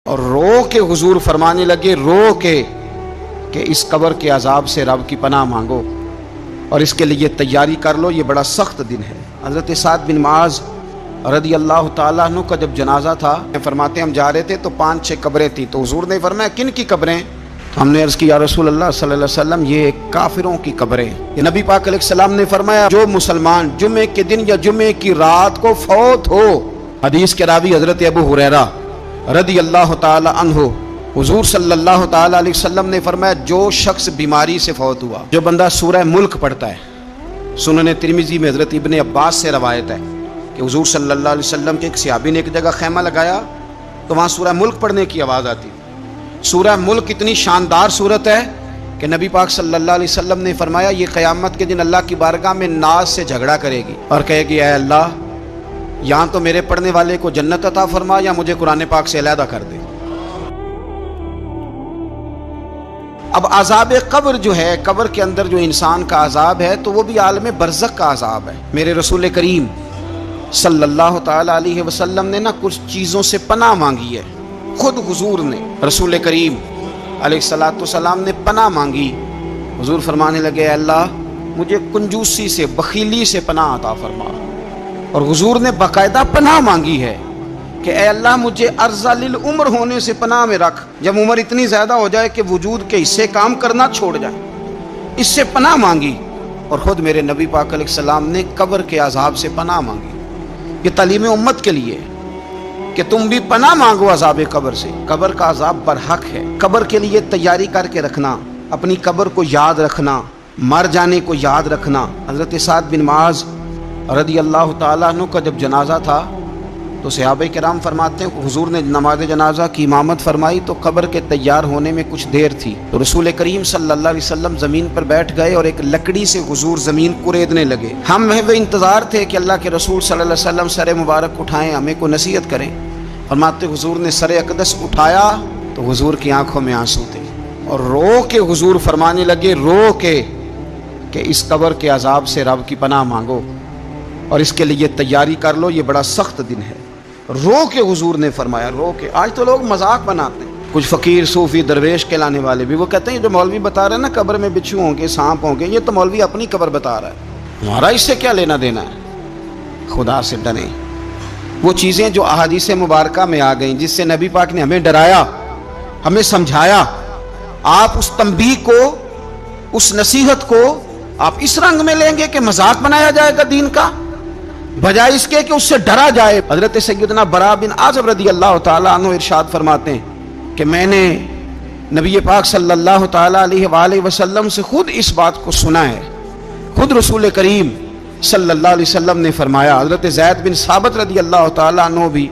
اور رو کے حضور فرمانے لگے، رو کے کہ اس قبر کے عذاب سے رب کی پناہ مانگو اور اس کے لیے تیاری کر لو، یہ بڑا سخت دن ہے۔ حضرت سعد بن معاذ رضی اللہ تعالیٰ عنہ کا جب جنازہ تھا، فرماتے ہم جا رہے تھے تو 5-6 قبریں تھیں، تو حضور نے فرمایا کن کی قبریں؟ ہم نے عرض کی یا رسول اللہ صلی اللہ علیہ وسلم یہ کافروں کی قبریں۔ یہ نبی پاک علیہ السلام نے فرمایا جو مسلمان جمعے کے دن یا جمعے کی رات کو فوت ہو، حدیث کے راوی حضرت ابو ہریرہ رضی اللہ تعالی عنہ، حضور صلی اللہ تعالی علیہ وسلم نے فرمایا جو شخص بیماری سے فوت ہوا، جو بندہ سورہ ملک پڑھتا ہے، سنن ترمذی میں حضرت ابن عباس سے روایت ہے کہ حضور صلی اللہ علیہ وسلم کے ایک صحابی نے ایک جگہ خیمہ لگایا تو وہاں سورہ ملک پڑھنے کی آواز آتی۔ سورہ ملک اتنی شاندار صورت ہے کہ نبی پاک صلی اللہ علیہ وسلم نے فرمایا یہ قیامت کے دن اللہ کی بارگاہ میں ناز سے جھگڑا کرے گی اور کہے گی اے اللہ یہاں تو میرے پڑھنے والے کو جنت عطا فرما یا مجھے قرآن پاک سے علیحدہ کر دے۔ اب عذاب قبر جو ہے، قبر کے اندر جو انسان کا عذاب ہے تو وہ بھی عالم برزخ کا عذاب ہے۔ میرے رسول کریم صلی اللہ تعالی علیہ وسلم نے نا کچھ چیزوں سے پناہ مانگی ہے، خود حضور نے، رسول کریم علیہ الصلوۃ والسلام نے پناہ مانگی۔ حضور فرمانے لگے اے اللہ مجھے کنجوسی سے، بخیلی سے پناہ عطا فرما، اور حضور نے باقاعدہ پناہ مانگی ہے کہ اے اللہ مجھے ارذل العمر ہونے سے پناہ میں رکھ، جب عمر اتنی زیادہ ہو جائے کہ وجود کے حصے کام کرنا چھوڑ جائیں، اس سے پناہ مانگی۔ اور خود میرے نبی پاک علیہ السلام نے قبر کے عذاب سے پناہ مانگی۔ یہ تعلیم امت کے لیے کہ تم بھی پناہ مانگو عذاب قبر سے۔ قبر کا عذاب برحق ہے، قبر کے لیے تیاری کر کے رکھنا، اپنی قبر کو یاد رکھنا، مر جانے کو یاد رکھنا۔ حضرت سعد بن معاذ رضی اللہ تعالیٰ عنہ کا جب جنازہ تھا تو صحابہ کرام فرماتے ہیں حضور نے نماز جنازہ کی امامت فرمائی تو قبر کے تیار ہونے میں کچھ دیر تھی، تو رسول کریم صلی اللہ علیہ وسلم زمین پر بیٹھ گئے اور ایک لکڑی سے حضور زمین کریدنے لگے۔ ہم محو انتظار تھے کہ اللہ کے رسول صلی اللہ علیہ وسلم سر مبارک اٹھائیں، ہمیں کو نصیحت کریں۔ فرماتے حضور نے سر اقدس اٹھایا تو حضور کی آنکھوں میں آنسو تھے اور رو کے حضور فرمانے لگے، رو کے کہ اس قبر کے عذاب سے رب کی پناہ مانگو اور اس کے لیے تیاری کر لو، یہ بڑا سخت دن ہے۔ رو کے حضور نے فرمایا، رو کے۔ آج تو لوگ مذاق بناتے ہیں، کچھ فقیر صوفی درویش کہلانے والے بھی، وہ کہتے ہیں جو مولوی بتا رہے ہیں نا قبر میں بچھو ہوں گے، سانپ ہوں گے، یہ تو مولوی اپنی قبر بتا رہا ہے، ہمارا اس سے کیا لینا دینا ہے۔ خدا سے ڈریں۔ وہ چیزیں جو احادیث مبارکہ میں آ گئیں، جس سے نبی پاک نے ہمیں ڈرایا، ہمیں سمجھایا، آپ اس تنبیہ کو، اس نصیحت کو آپ اس رنگ میں لیں گے کہ مذاق بنایا جائے گا دین کا، بجائے اس کے کہ اس سے ڈرا جائے۔ حضرت سیدنا براء بن عازب رضی اللہ تعالیٰ عنہ ارشاد فرماتے ہیں کہ میں نے نبی پاک صلی اللہ تعالیٰ علیہ وآلہ وسلم سے خود اس بات کو سنا ہے، خود رسول کریم صلی اللہ علیہ وسلم نے فرمایا۔ حضرت زید بن ثابت رضی اللہ تعالیٰ عنہ بھی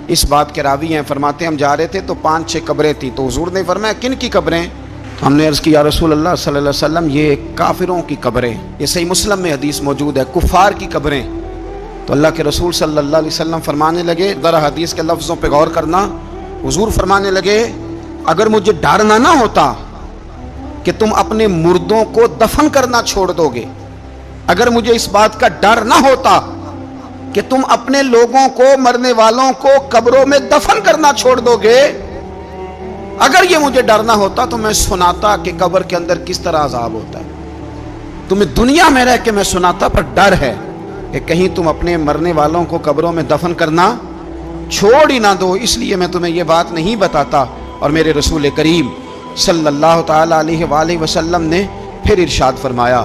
اس بات کے راوی ہیں، فرماتے ہیں ہم جا رہے تھے تو 5-6 قبریں تھیں، تو حضور نے فرمایا کن کی قبریں؟ ہم نے عرض کی یا رسول اللہ صلی اللہ علیہ وسلم یہ کافروں کی قبریں۔ یہ صحیح مسلم میں حدیث موجود ہے، کفار کی قبریں۔ تو اللہ کے رسول صلی اللہ علیہ وسلم فرمانے لگے، ذرا حدیث کے لفظوں پہ غور کرنا، حضور فرمانے لگے اگر مجھے ڈر نہ ہوتا کہ تم اپنے مردوں کو دفن کرنا چھوڑ دو گے، اگر مجھے اس بات کا ڈر نہ ہوتا کہ تم اپنے لوگوں کو، مرنے والوں کو قبروں میں دفن کرنا چھوڑ دو گے، اگر یہ مجھے ڈر نہ ہوتا تو میں سناتا کہ قبر کے اندر کس طرح عذاب ہوتا ہے۔ تمہیں دنیا میں رہ کے میں سناتا، پر ڈر ہے کہ کہیں تم اپنے مرنے والوں کو قبروں میں دفن کرنا چھوڑ ہی نہ دو، اس لیے میں تمہیں یہ بات نہیں بتاتا۔ اور میرے رسول کریم صلی اللہ تعالی علیہ وآلہ وسلم نے پھر ارشاد فرمایا،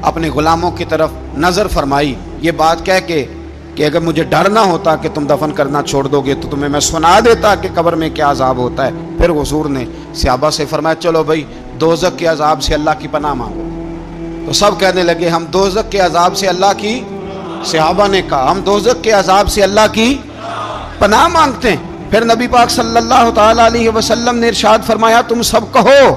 اپنے غلاموں کی طرف نظر فرمائی یہ بات کہہ کے کہ اگر مجھے ڈر نہ ہوتا کہ تم دفن کرنا چھوڑ دو گے تو تمہیں میں سنا دیتا کہ قبر میں کیا عذاب ہوتا ہے۔ پھر حضور نے صحابہ سے فرمایا چلو بھائی دوزخ کے عذاب سے اللہ کی پناہ مانگو۔ تو سب کہنے لگے ہم دوزخ کے عذاب سے اللہ کی، صحابہ نے کہا ہم دوزخ کے عذاب سے اللہ کی پناہ مانگتے ہیں۔ پھر نبی پاک صلی اللہ تعالی علیہ وسلم نے ارشاد فرمایا تم سب کہو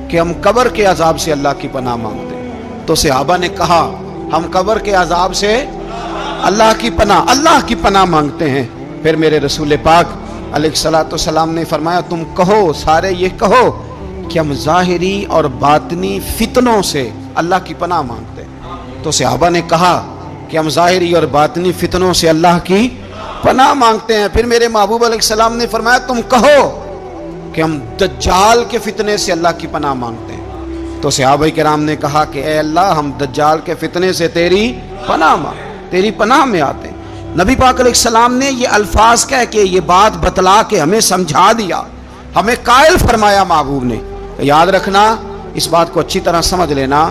کہ ہم قبر کے عذاب سے اللہ کی پناہ مانگتے ہیں۔ تو صحابہ نے کہا ہم قبر کے عذاب سے اللہ کی پناہ مانگتے ہیں۔ پھر میرے رسول پاک علیہ الصلوۃ والسلام نے فرمایا تم کہو، سارے یہ کہو کہ ہم ظاہری اور باطنی فتنوں سے اللہ کی پناہ مانگتے ہیں۔ تو صحابہ نے کہا کہ ہم ظاہری اور باطنی فتنوں سے اللہ کی پناہ مانگتے ہیں۔ پھر میرے محبوب علیہ السلام نے فرمایا تم کہو کہ ہم دجال کے فتنے سے اللہ کی پناہ مانگتے ہیں۔ تو صحابہ کرام نے کہا کہ اے اللہ ہم دجال کے فتنے سے تیری پناہ مانگ، تیری پناہ میں آتے ہیں۔ نبی پاک علیہ السلام نے یہ الفاظ کہہ کے یہ بات بتلا کے ہمیں سمجھا دیا، ہمیں قائل فرمایا محبوب نے۔ یاد رکھنا، اس بات کو اچھی طرح سمجھ لینا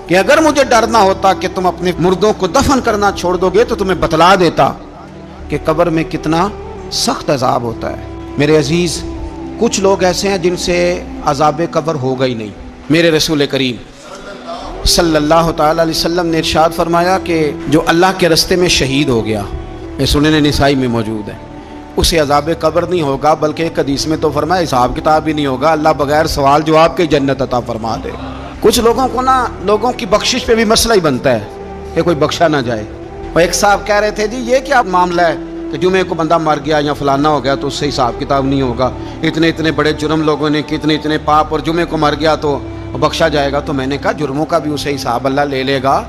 کہ اگر مجھے ڈر نہ ہوتا کہ تم اپنے مردوں کو دفن کرنا چھوڑ دو گے تو تمہیں بتلا دیتا کہ قبر میں کتنا سخت عذاب ہوتا ہے۔ میرے عزیز، کچھ لوگ ایسے ہیں جن سے عذاب قبر ہوگا ہی نہیں۔ میرے رسول کریم صلی اللہ تعالی علیہ وسلم نے ارشاد فرمایا کہ جو اللہ کے رستے میں شہید ہو گیا، یہ سنن نسائی میں موجود ہے، اسے عذاب قبر نہیں ہوگا، بلکہ ایک حدیث میں تو فرمایا حساب کتاب بھی نہیں ہوگا، اللہ بغیر سوال جواب کے جنت عطا فرما دے۔ کچھ لوگوں کو نا لوگوں کی بخشش پہ بھی مسئلہ ہی بنتا ہے کہ کوئی بخشا نہ جائے۔ اور ایک صاحب کہہ رہے تھے جی یہ کیا معاملہ ہے کہ جمعے کو بندہ مر گیا یا فلانا ہو گیا تو اس سے حساب کتاب نہیں ہوگا، اتنے بڑے جرم لوگوں نے کی، اتنے پاپ، اور جمعے کو مر گیا تو بخشا جائے گا۔ تو میں نے کہا جرموں کا بھی اسے حساب اللہ لے لے گا،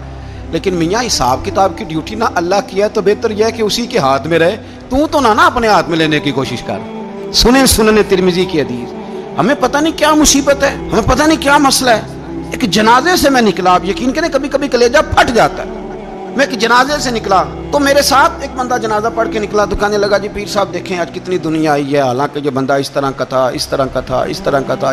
لیکن میاں حساب کتاب کی ڈیوٹی نہ اللہ کی ہے تو بہتر یہ ہے کہ اسی کے ہاتھ میں رہے، تو نہ اپنے ہاتھ میں لینے کی کوشش کر۔ سنن ترمذی کی حدیث۔ ہمیں پتہ نہیں کیا مصیبت ہے، ہمیں پتہ نہیں کیا مسئلہ ہے۔ ایک جنازے سے میں نکلا، آپ یقین کریں کبھی کبھی کلیجہ پھٹ جاتا ہے۔ میں ایک جنازے سے نکلا تو میرے ساتھ ایک بندہ جنازہ پڑھ کے نکلا، تو کہنے لگا جی پیر صاحب دیکھیں آج کتنی دنیا آئی ہے، حالانکہ یہ بندہ اس طرح کا تھا، اس طرح کا تھا، اس طرح کا تھا۔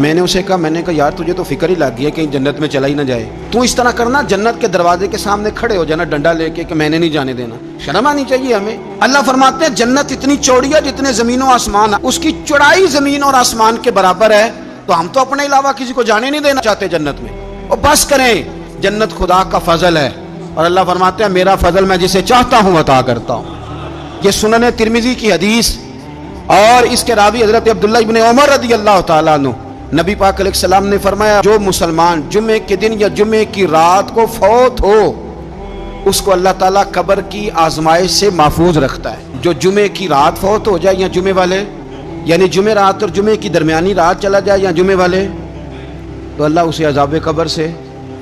میں نے اسے کہا یار تجھے تو فکر ہی لگ گئی ہے کہیں جنت میں چلا ہی نہ جائے، تو اس طرح کرنا جنت کے دروازے کے سامنے کھڑے ہو جانا ڈنڈا لے کے کہ میں نے نہیں جانے دینا۔ شرم آنی چاہیے ہمیں۔ اللہ فرماتے ہیں جنت اتنی چوڑی ہے جتنے زمین و آسمان ہے، اس کی چوڑائی زمین اور آسمان کے برابر ہے، تو ہم تو اپنے علاوہ کسی کو جانے نہیں دینا چاہتے جنت میں۔ اور بس کریں، جنت خدا کا فضل ہے، اور اللہ فرماتے ہیں میرا فضل میں جسے چاہتا ہوں عطا کرتا ہوں۔ یہ سنن ترمذی کی حدیث، اور اس کے راوی حضرت عبداللہ ابن عمر رضی اللہ تعالیٰ عنہ، نبی پاک علیہ السلام نے فرمایا جو مسلمان جمعے کے دن یا جمعے کی رات کو فوت ہو، اس کو اللہ تعالیٰ قبر کی آزمائش سے محفوظ رکھتا ہے۔ جو جمعے کی رات فوت ہو جائے یا جمعے والے، یعنی جمعے رات اور جمعے کی درمیانی رات چلا جائے یا جمعے والے، تو اللہ اسے عذاب قبر سے۔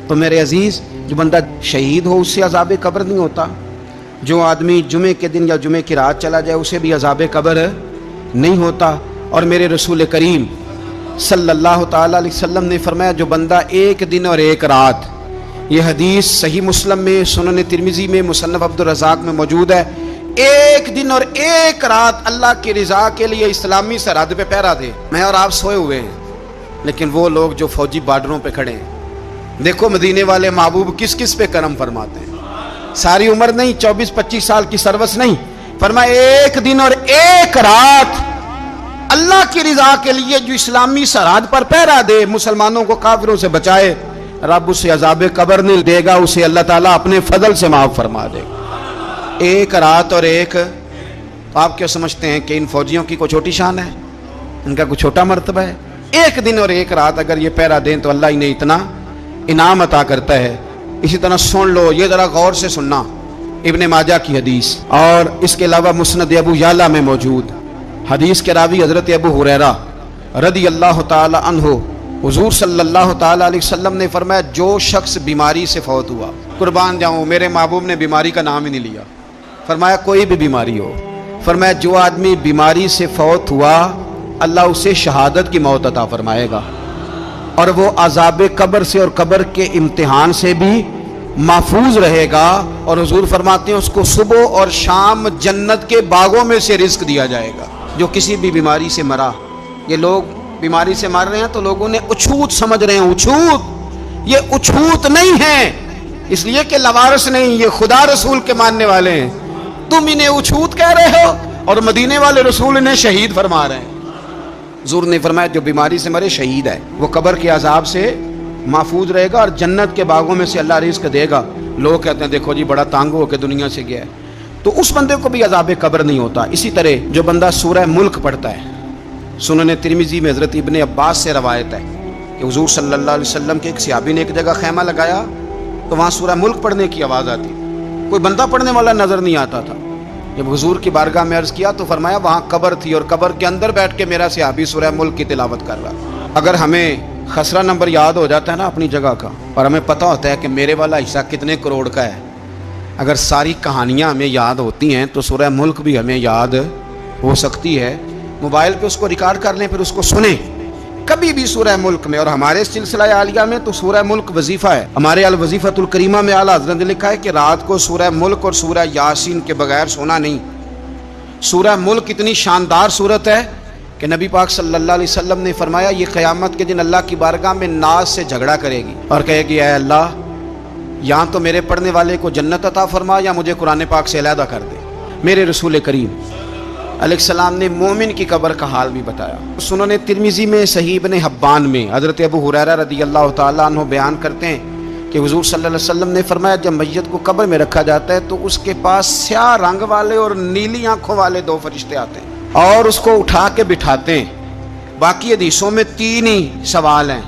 تو میرے عزیز، جو بندہ شہید ہو اس سے عذاب قبر نہیں ہوتا، جو آدمی جمعے کے دن یا جمعے کی رات چلا جائے اسے بھی عذاب قبر نہیں ہوتا۔ اور میرے رسول کریم صلی اللہ تعالیٰ علیہ وسلم نے فرمایا جو بندہ ایک دن اور ایک رات، یہ حدیث صحیح مسلم میں، سنن ترمذی میں، مصنف عبد الرزاق میں موجود ہے، ایک دن اور ایک رات اللہ کی رضا کے لیے اسلامی سرحد پہ پہرا دے۔ میں اور آپ سوئے ہوئے ہیں، لیکن وہ لوگ جو فوجی بارڈروں پہ کھڑے ہیں، دیکھو مدینے والے محبوب کس کس پہ کرم فرماتے ہیں۔ ساری عمر نہیں، 24-25 سال کی سروس نہیں، فرمایا ایک دن اور ایک رات اللہ کی رضا کے لیے جو اسلامی سرحد پر پہرا دے، مسلمانوں کو کافروں سے بچائے، رب اسے عذاب قبر نہیں دے گا، اسے اللہ تعالیٰ اپنے فضل سے معاف فرما دے گا۔ ایک رات اور ایک، آپ کیا سمجھتے ہیں کہ ان فوجیوں کی کوئی چھوٹی شان ہے؟ ان کا کوئی چھوٹا مرتبہ ہے؟ ایک دن اور ایک رات اگر یہ پہرا دیں تو اللہ انہیں اتنا انعام عطا کرتا ہے۔ اسی طرح سن لو، یہ ذرا غور سے سننا، ابن ماجہ کی حدیث، اور اس کے علاوہ مسند ابو یعلا میں موجود حدیث کے راوی حضرت ابو ہریرہ رضی اللہ تعالی عنہ، حضور صلی اللہ تعالی علیہ وسلم نے فرمایا جو شخص بیماری سے فوت ہوا، قربان جاؤں میرے محبوب نے بیماری کا نام ہی نہیں لیا، فرمایا کوئی بھی بیماری ہو، فرمایا جو آدمی بیماری سے فوت ہوا اللہ اسے شہادت کی موت عطا فرمائے گا، اور وہ عذاب قبر سے اور قبر کے امتحان سے بھی محفوظ رہے گا، اور حضور فرماتے ہیں اس کو صبح اور شام جنت کے باغوں میں سے رزق دیا جائے گا۔ جو کسی بھی بیماری سے مرا، یہ لوگ بیماری سے مر رہے ہیں تو لوگوں نے اچھوت سمجھ رہے ہیں، اچھوت، یہ اچھوت نہیں ہے، اس لیے کہ لوارث نہیں، یہ خدا رسول کے ماننے والے ہیں، تم انہیں اچھوت کہہ رہے ہو، اور مدینے والے رسول انہیں شہید فرما رہے ہیں۔ حضور نے فرمایا جو بیماری سے مرے شہید ہے، وہ قبر کے عذاب سے محفوظ رہے گا اور جنت کے باغوں میں سے اللہ رزق دے گا۔ لوگ کہتے ہیں دیکھو جی بڑا تانگ ہو کے دنیا سے گیا ہے، تو اس بندے کو بھی عذاب قبر نہیں ہوتا۔ اسی طرح جو بندہ سورہ ملک پڑھتا ہے، سنن ترمذی میں حضرت ابن عباس سے روایت ہے کہ حضور صلی اللہ علیہ وسلم کے ایک صحابی نے ایک جگہ خیمہ لگایا تو وہاں سورہ ملک پڑھنے کی آواز آتی، کوئی بندہ پڑھنے والا نظر نہیں آتا تھا۔ جب حضور کی بارگاہ میں عرض کیا تو فرمایا وہاں قبر تھی، اور قبر کے اندر بیٹھ کے میرا صحابی سورہ ملک کی تلاوت کر رہا۔ اگر ہمیں خسرہ نمبر یاد ہو جاتا ہے نا اپنی جگہ کا، اور ہمیں پتہ ہوتا ہے کہ میرے والا حصہ کتنے کروڑ کا ہے، اگر ساری کہانیاں ہمیں یاد ہوتی ہیں تو سورہ ملک بھی ہمیں یاد ہو سکتی ہے. موبائل پہ اس کو ریکارڈ کر لیں، پھر اس کو سنیں. کبھی بھی سورہ ملک میں، اور ہمارے سلسلہ عالیہ میں تو سورہ ملک وظیفہ ہے. ہمارے الوظیفۃ الکریمہ میں اعلیٰ حضرت نے لکھا ہے کہ رات کو سورہ ملک اور سورہ یاسین کے بغیر سونا نہیں. سورہ ملک اتنی شاندار صورت ہے کہ نبی پاک صلی اللہ علیہ وسلم نے فرمایا یہ قیامت کے دن اللہ کی بارگاہ میں ناز سے جھگڑا کرے گی اور کہے گی اے اللہ، یا تو میرے پڑھنے والے کو جنت عطا فرما یا مجھے قرآن پاک سے علیحدہ کر دے. میرے رسول کریم علیہ السلام نے مومن کی قبر کا حال بھی بتایا. سنن ترمذی میں، صحیح ابن حبان میں حضرت ابو ہریرہ رضی اللہ تعالیٰ عنہ بیان کرتے ہیں کہ حضور صلی اللہ علیہ وسلم نے فرمایا جب میت کو قبر میں رکھا جاتا ہے تو اس کے پاس سیاہ رنگ والے اور نیلی آنکھوں والے 2 فرشتے آتے ہیں اور اس کو اٹھا کے بٹھاتے ہیں. باقی حدیثوں میں 3 ہی سوال ہیں،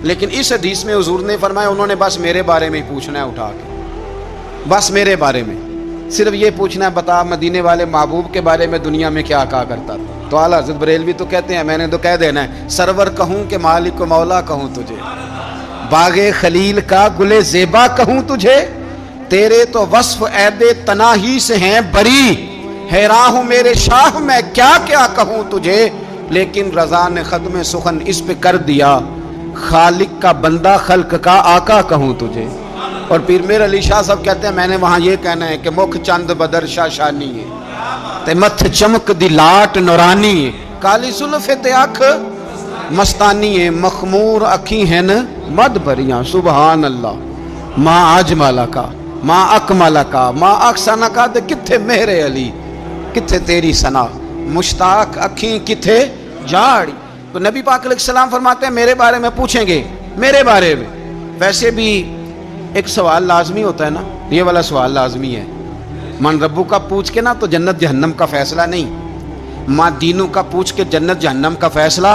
لیکن اس حدیث میں حضور نے فرمایا انہوں نے بس میرے بارے میں ہی پوچھنا ہے اٹھا کے، بس میرے بارے میں صرف یہ پوچھنا ہے بتا مدینے والے محبوب کے بارے میں دنیا میں کیا کہا کرتا تھا. تو اعلیٰ حضرت بریلوی تو کہتے ہیں میں نے تو کہہ دینا ہے سرور کہوں کہ مالک و مولا کہوں تجھے، باغ خلیل کا گل زیبا کہوں تجھے، تیرے تو وصف عید تناہی سے ہیں بری، حیران ہوں میرے شاہ میں کیا کیا کہوں تجھے، لیکن رضا نے ختم سخن اس پہ کر دیا، خالق کا بندہ خلق کا آقا کہوں تجھے. اور پیر میر علی شاہ صاحب کہتے ہیں میں نے وہاں یہ کہنا ہے کہ مکھ چند بدر شاہ شانی ہے تے متھ چمک دی لاٹ نورانی ہے، کالی زلف تے اکھ مستانی ہے، مخمور اکھی ہیں مد بریاں. سبحان اللہ. ماں اجمل کا ماں اکمل کا ماں احسن کا تے کتھے مہر علی کتھے تیری ثنا، مشتاق اکھیں کتھے جاڑی. تو نبی پاک علیہ السلام فرماتے ہیں میرے بارے میں پوچھیں گے، میرے بارے میں. ویسے بھی ایک سوال لازمی ہوتا ہے نا، یہ والا سوال لازمی ہے. من ربو کا پوچھ کے نا تو جنت جہنم کا فیصلہ نہیں، ماں دینوں کا پوچھ کے جنت جہنم کا فیصلہ.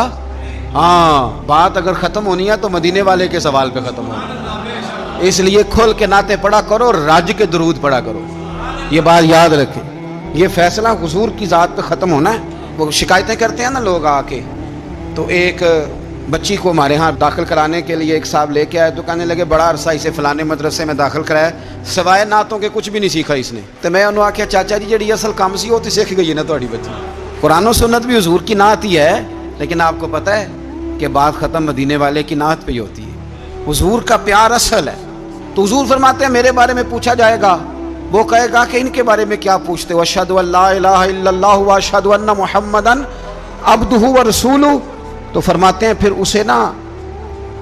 ہاں بات اگر ختم ہونی ہے تو مدینے والے کے سوال پہ ختم ہونی، اس لیے کھول کے نعتیں پڑھا کرو اور راج کے درود پڑھا کرو. یہ بات یاد رکھیں، یہ فیصلہ حضور کی ذات پہ ختم ہونا ہے. وہ شکایتیں کرتے ہیں نا لوگ آ کے، تو ایک بچی کو ہمارے ہاں داخل کرانے کے لیے ایک صاحب لے کے آئے تو کہنے لگے بڑا عرصہ اسے فلانے مدرسے میں داخل کرایا، سوائے نعتوں کے کچھ بھی نہیں سیکھا اس نے. تو میں انہوں نے آخیا چاچا جی جڑی اصل کام سی وہ تو سیکھ گئی نا تھوڑی بچی. قرآن و سنت بھی حضور کی نعت ہی ہے، لیکن آپ کو پتہ ہے کہ بات ختم مدینے والے کی نعت پہ ہی ہوتی ہے. حضور کا پیار اصل ہے. تو حضور فرماتے ہیں میرے بارے میں پوچھا جائے گا، وہ کہے گا کہ ان کے بارے میں کیا پوچھتے ہو، اشہد ان لا الہ الا اللہ و اشہد ان محمدن عبدہ و رسولہ. تو فرماتے ہیں پھر اسے نا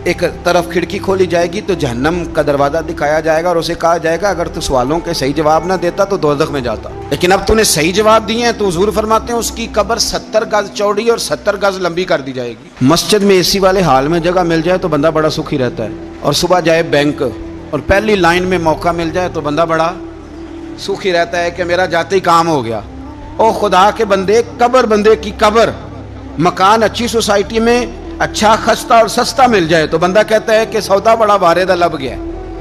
ایک طرف کھڑکی کھولی جائے گی تو جہنم کا دروازہ دکھایا جائے گا اور اسے کہا جائے گا اگر تو سوالوں کے صحیح جواب نہ دیتا تو دوزخ میں جاتا، لیکن اب تو نے صحیح جواب دیے ہیں. تو حضور فرماتے ہیں اس کی قبر 70 گز چوڑی اور 70 گز لمبی کر دی جائے گی. مسجد میں اے سی والے حال میں جگہ مل جائے تو بندہ بڑا سکھی رہتا ہے، اور صبح جائے بینک اور پہلی لائن میں موقع مل جائے تو بندہ بڑا سکھی رہتا ہے کہ میرا جاتے ہی کام ہو گیا. او خدا کے بندے، قبر بندے کی قبر، مکان اچھی سوسائٹی میں اچھا خستہ اور سستا مل جائے تو بندہ کہتا ہے کہ سودا بڑا واردہ لب گیا،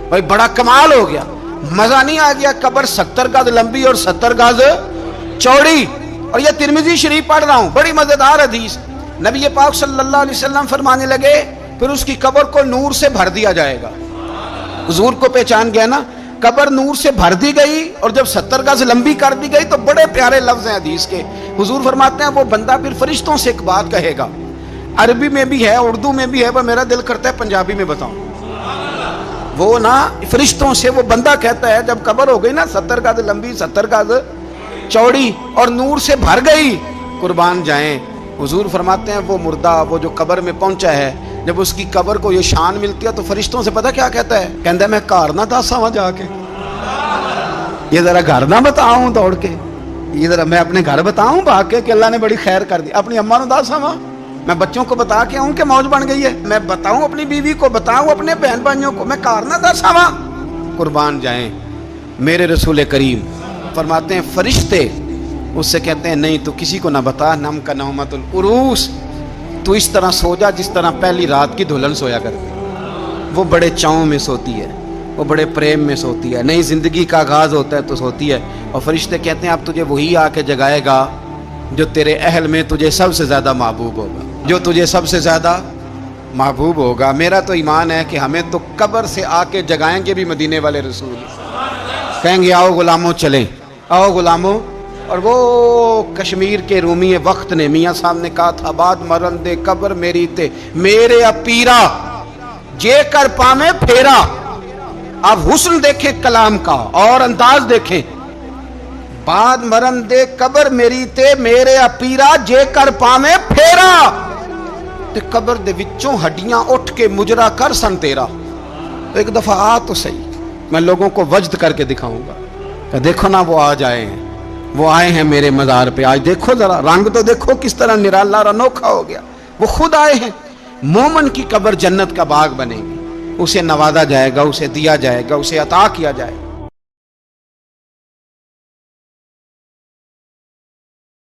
بھائی بڑا کمال ہو گیا، مزہ نہیں آ گیا. قبر 70 گز لمبی اور 70 گز چوڑی. اور یہ ترمذی شریف پڑھ رہا ہوں، بڑی مزیدار حدیث. نبی پاک صلی اللہ علیہ وسلم فرمانے لگے پھر اس کی قبر کو نور سے بھر دیا جائے گا. حضور کو پہچان گیا نا، قبر نور سے بھر دی گئی اور جب 70 گز لمبی کر دی گئی تو بڑے پیارے لفظ ہیں حدیث کے. حضور فرماتے ہیں وہ بندہ پھر فرشتوں سے ایک بات کہے گا، عربی میں بھی ہے اردو میں بھی ہے، پر میرا دل کرتا ہے پنجابی میں بتاؤں. وہ نا فرشتوں سے وہ بندہ کہتا ہے جب قبر ہو گئی نا 70 گز لمبی 70 گز چوڑی اور نور سے بھر گئی، قربان جائیں. حضور فرماتے ہیں وہ مردہ وہ جو قبر میں پہنچا ہے، جب اس کی قبر کو یہ شان ملتی ہے تو فرشتوں سے پتہ کیا کہتا ہے، کہتا ہے میں گھر نہ دسا وہاں جا کے، یہ ذرا گھر نہ بتاؤں دوڑ کے، یہ ذرا میں اپنے گھر بتاؤں بھاگ کے کہ اللہ نے بڑی خیر کر دی. اپنی اماں نو دسا وہاں، میں بچوں کو بتا کے آؤں کہ موج بن گئی ہے، میں بتاؤں اپنی بیوی کو، بتاؤں اپنے بہن بھائیوں کو، میں گھر نہ دسا وہاں. قربان جائیں میرے رسول کریم. فرماتے ہیں فرشتے اس سے کہتے ہیں نہیں تو کسی کو نہ بتا، نم کا نومت العروس، تو اس طرح سو جا جس طرح پہلی رات کی دلہن سویا کرتی. وہ بڑے چاؤں میں سوتی ہے، وہ بڑے پریم میں سوتی ہے، نئی زندگی کا آغاز ہوتا ہے تو سوتی ہے. اور فرشتے کہتے ہیں اب تجھے وہی آ کے جگائے گا جو تیرے اہل میں تجھے سب سے زیادہ محبوب ہوگا، جو تجھے سب سے زیادہ محبوب ہوگا. میرا تو ایمان ہے کہ ہمیں تو قبر سے آ کے جگائیں گے بھی مدینے والے رسول. کہیں گے آؤ غلاموں چلیں، آؤ غلاموں. اور وہ کشمیر کے رومی وقت نے میاں صاحب نے کہا تھا بعد مرن دے قبر میری تے میرے اپیرا جے کر پامے پھیرا. اب حسن دیکھیں کلام کا اور انداز دیکھیں. بعد مرن دے قبر میری تے میرے اپیرا جے کر پامے پھیرا. تے قبر دے وچوں ہڈیاں اٹھ کے مجرا کر سن تیرا. ایک دفعہ آ تو صحیح، میں لوگوں کو وجد کر کے دکھاؤں گا کہ دیکھو نا وہ آج آئے ہیں، وہ آئے ہیں میرے مزار پہ. آج دیکھو ذرا رنگ تو دیکھو کس طرح نرالا اور انوکھا ہو گیا. وہ خود آئے ہیں. مومن کی قبر جنت کا باغ بنے گی، اسے نوازا جائے گا، اسے دیا جائے گا، اسے عطا کیا جائے گا.